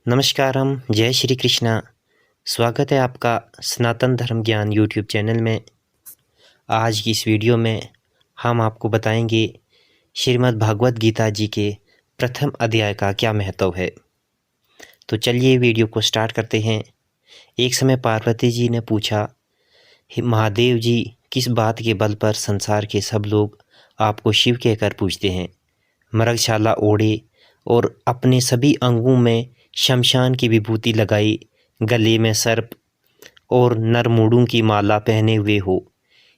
नमस्कारम, जय श्री कृष्णा। स्वागत है आपका सनातन धर्म ज्ञान यूट्यूब चैनल में। आज की इस वीडियो में हम आपको बताएंगे श्रीमद् भागवत गीता जी के प्रथम अध्याय का क्या महत्व है। तो चलिए वीडियो को स्टार्ट करते हैं। एक समय पार्वती जी ने पूछा, "हे महादेव जी, किस बात के बल पर संसार के सब लोग आपको शिव कहकर पूछते हैं?" मृगशाला ओढ़े और अपने सभी अंगों में शमशान की विभूति लगाई, गले में सर्प और नरमूड़ों की माला पहने हुए हो,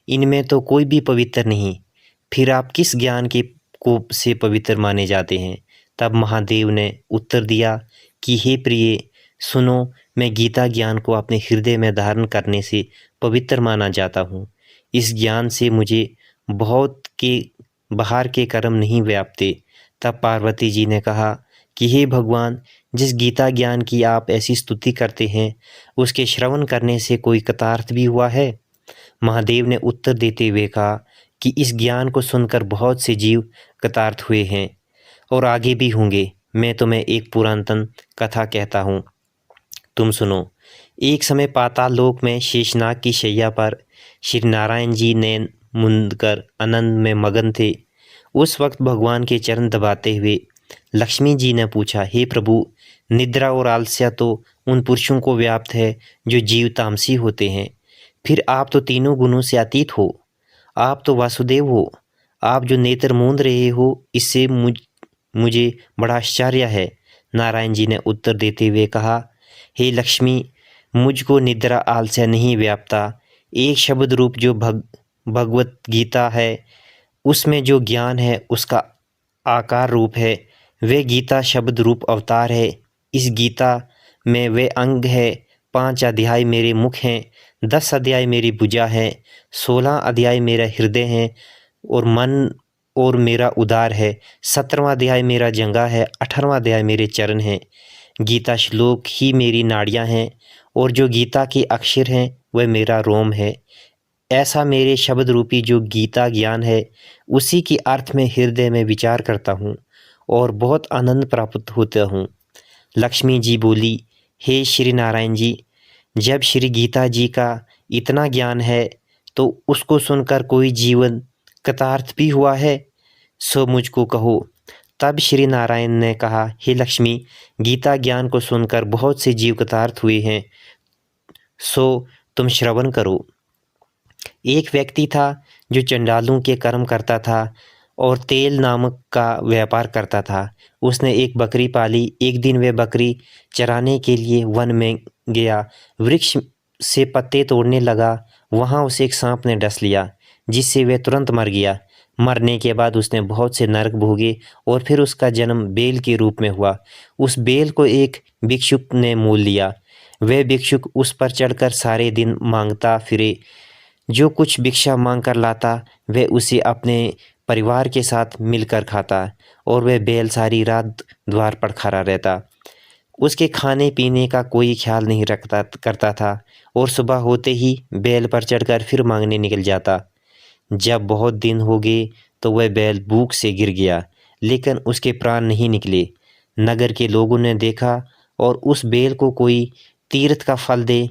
इनमें तो कोई भी पवित्र नहीं, फिर आप किस ज्ञान के कोप से पवित्र माने जाते हैं? तब महादेव ने उत्तर दिया कि हे प्रिय, सुनो, मैं गीता ज्ञान को अपने हृदय में धारण करने से पवित्र माना जाता हूँ। इस ज्ञान से मुझे बहुत के बाहर के कर्म नहीं व्यापते। तब पार्वती जी ने कहा कि हे भगवान, जिस गीता ज्ञान की आप ऐसी स्तुति करते हैं, उसके श्रवण करने से कोई कृतार्थ भी हुआ है? महादेव ने उत्तर देते हुए कहा कि इस ज्ञान को सुनकर बहुत से जीव कृतार्थ हुए हैं और आगे भी होंगे। मैं तुम्हें एक पुरातन कथा कहता हूँ, तुम सुनो। एक समय पाताल लोक में शेषनाग की शैया पर श्री नारायण जी नैन मूंद कर आनंद में मगन थे। उस वक्त भगवान के चरण दबाते हुए लक्ष्मी जी ने पूछा, हे प्रभु, निद्रा और आलस्य तो उन पुरुषों को व्याप्त है जो जीव तामसी होते हैं, फिर आप तो तीनों गुणों से अतीत हो। आप तो वासुदेव हो। आप जो नेत्र मूंद रहे हो, इससे मुझे बड़ा आश्चर्य है। नारायण जी ने उत्तर देते हुए कहा, हे लक्ष्मी, मुझको निद्रा आलस्य नहीं व्यापता। एक शब्द रूप जो भगवत गीता है, उसमें जो ज्ञान है उसका आकार रूप है। वे गीता शब्द रूप अवतार है। इस गीता में वे अंग है। 5 अध्याय मेरे मुख हैं, 10 अध्याय मेरी भुजा है, 16 अध्याय मेरा हृदय है और मन और मेरा उदार है, 17वां अध्याय मेरा जंघा है, 18वां अध्याय मेरे चरण हैं। गीता श्लोक ही मेरी नाड़ियाँ हैं और जो गीता के अक्षर हैं वह मेरा रोम है। ऐसा मेरे शब्द रूपी जो गीता ज्ञान है, उसी के अर्थ में हृदय में विचार करता हूँ और बहुत आनंद प्राप्त होता हूँ। लक्ष्मी जी बोली, हे श्री नारायण जी, जब श्री गीता जी का इतना ज्ञान है तो उसको सुनकर कोई जीवन कृतार्थ भी हुआ है, सो मुझको कहो। तब श्री नारायण ने कहा, हे लक्ष्मी, गीता ज्ञान को सुनकर बहुत से जीव कृतार्थ हुए हैं, सो तुम श्रवण करो। एक व्यक्ति था जो चंडालों के कर्म करता था और तेल नामक का व्यापार करता था। उसने एक बकरी पाली। एक दिन वह बकरी चराने के लिए वन में गया। वृक्ष से पत्ते तोड़ने लगा। वहाँ उसे एक सांप ने डस लिया, जिससे वह तुरंत मर गया। मरने के बाद उसने बहुत से नरक भोगे और फिर उसका जन्म बेल के रूप में हुआ। उस बेल को एक भिक्षुक ने मोल लिया। वह भिक्षुक उस पर चढ़कर सारे दिन मांगता फिरे। जो कुछ भिक्षा मांग कर लाता, वह उसे अपने परिवार के साथ मिलकर खाता और वह बेल सारी रात द्वार पर खड़ा रहता। उसके खाने पीने का कोई ख्याल नहीं रखता करता था और सुबह होते ही बैल पर चढ़कर फिर मांगने निकल जाता। जब बहुत दिन हो गए तो वह बैल भूख से गिर गया, लेकिन उसके प्राण नहीं निकले। नगर के लोगों ने देखा और उस बैल को कोई तीर्थ का फल दे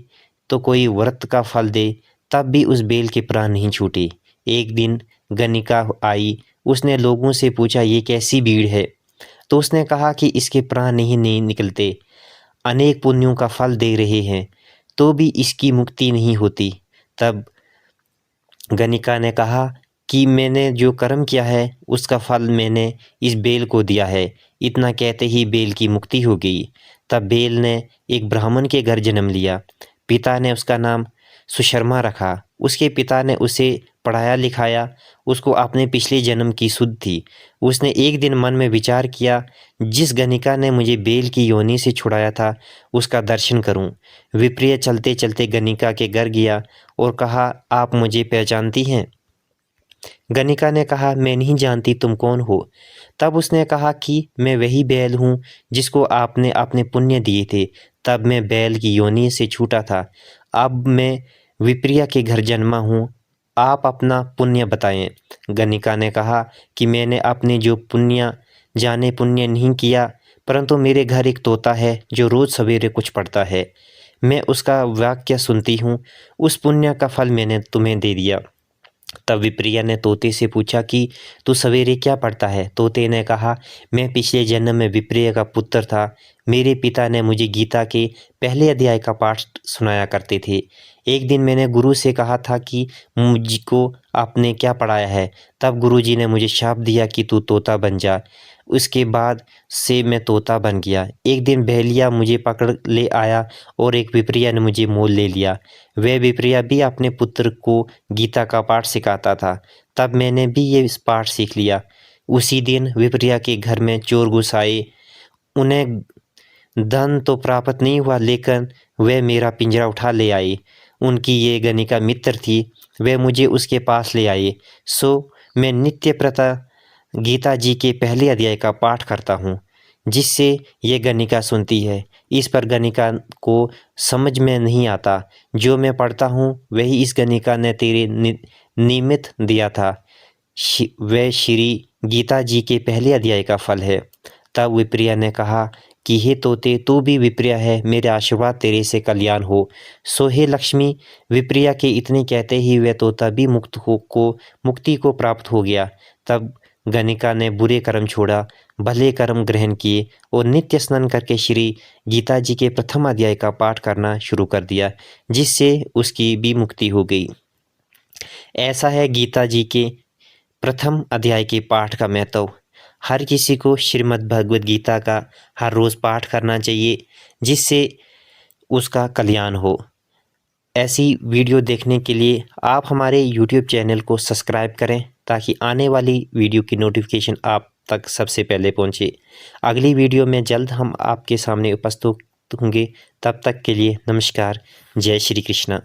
तो कोई व्रत का फल दे, तब भी उस बैल के प्राण नहीं छूटे। एक दिन गणिका आई। उसने लोगों से पूछा, ये कैसी भीड़ है? तो उसने कहा कि इसके प्राण नहीं निकलते, अनेक पुण्यों का फल दे रहे हैं, तो भी इसकी मुक्ति नहीं होती। तब गणिका ने कहा कि मैंने जो कर्म किया है उसका फल मैंने इस बेल को दिया है। इतना कहते ही बेल की मुक्ति हो गई। तब बेल ने एक ब्राह्मण के घर जन्म लिया। पिता ने उसका नाम सुशर्मा रखा। उसके पिता ने उसे पढ़ाया लिखाया। उसको अपने पिछले जन्म की सुध थी। उसने एक दिन मन में विचार किया, जिस गणिका ने मुझे बेल की योनि से छुड़ाया था उसका दर्शन करूं। विप्रिय चलते चलते गणिका के घर गया और कहा, आप मुझे पहचानती हैं? गणिका ने कहा, मैं नहीं जानती, तुम कौन हो? तब उसने कहा कि मैं वही बैल हूँ जिसको आपने अपने पुण्य दिए थे। तब मैं बैल की योनि से छूटा था। अब मैं विप्रिया के घर जन्मा हूँ। आप अपना पुण्य बताएं। गणिका ने कहा कि मैंने अपने जो पुण्य जाने पुण्य नहीं किया, परंतु मेरे घर एक तोता है जो रोज़ सवेरे कुछ पढ़ता है। मैं उसका वाक्य सुनती हूँ, उस पुण्य का फल मैंने तुम्हें दे दिया। तब विप्रिया ने तोते से पूछा कि तू सवेरे क्या पढ़ता है? तोते ने कहा, मैं पिछले जन्म में विप्रिया का पुत्र था। मेरे पिता ने मुझे गीता के पहले अध्याय का पाठ सुनाया करते थे। एक दिन मैंने गुरु से कहा था कि मुझको आपने क्या पढ़ाया है? तब गुरुजी ने मुझे शाप दिया कि तू तोता बन जा। उसके बाद से मैं तोता बन गया। एक दिन बहेलिया मुझे पकड़ ले आया और एक विप्रिया ने मुझे मोल ले लिया। वह विप्रिया भी अपने पुत्र को गीता का पाठ सिखाता था। तब मैंने भी ये इस पाठ सीख लिया। उसी दिन विप्रिया के घर में चोर घुस आए। उन्हें धन तो प्राप्त नहीं हुआ, लेकिन वे मेरा पिंजरा उठा ले आए। उनकी ये गणिका मित्र थी। वे मुझे उसके पास ले आए। सो मैं नित्य प्रतः गीता जी के पहले अध्याय का पाठ करता हूँ, जिससे ये गणिका सुनती है। इस पर गणिका को समझ में नहीं आता। जो मैं पढ़ता हूँ वही इस गणिका ने तेरे निमित्त दिया था। वह श्री गीता जी के पहले अध्याय का फल है। तब विप्रिया ने कहा कि हे तोते, तू भी विप्रिया है, मेरे आशीर्वाद तेरे से कल्याण हो। सो हे लक्ष्मी। विप्रिया के इतने कहते ही वह तोता भी मुक्ति को प्राप्त हो गया। तब गणिका ने बुरे कर्म छोड़ा, भले कर्म ग्रहण किए और नित्य स्नान करके श्री गीता जी के प्रथम अध्याय का पाठ करना शुरू कर दिया, जिससे उसकी भी मुक्ति हो गई। ऐसा है गीता जी के प्रथम अध्याय के पाठ का महत्व। हर किसी को श्रीमद् भगवद गीता का हर रोज़ पाठ करना चाहिए, जिससे उसका कल्याण हो। ऐसी वीडियो देखने के लिए आप हमारे YouTube चैनल को सब्सक्राइब करें, ताकि आने वाली वीडियो की नोटिफिकेशन आप तक सबसे पहले पहुंचे। अगली वीडियो में जल्द हम आपके सामने उपस्थित होंगे। तब तक के लिए नमस्कार। जय श्री कृष्णा।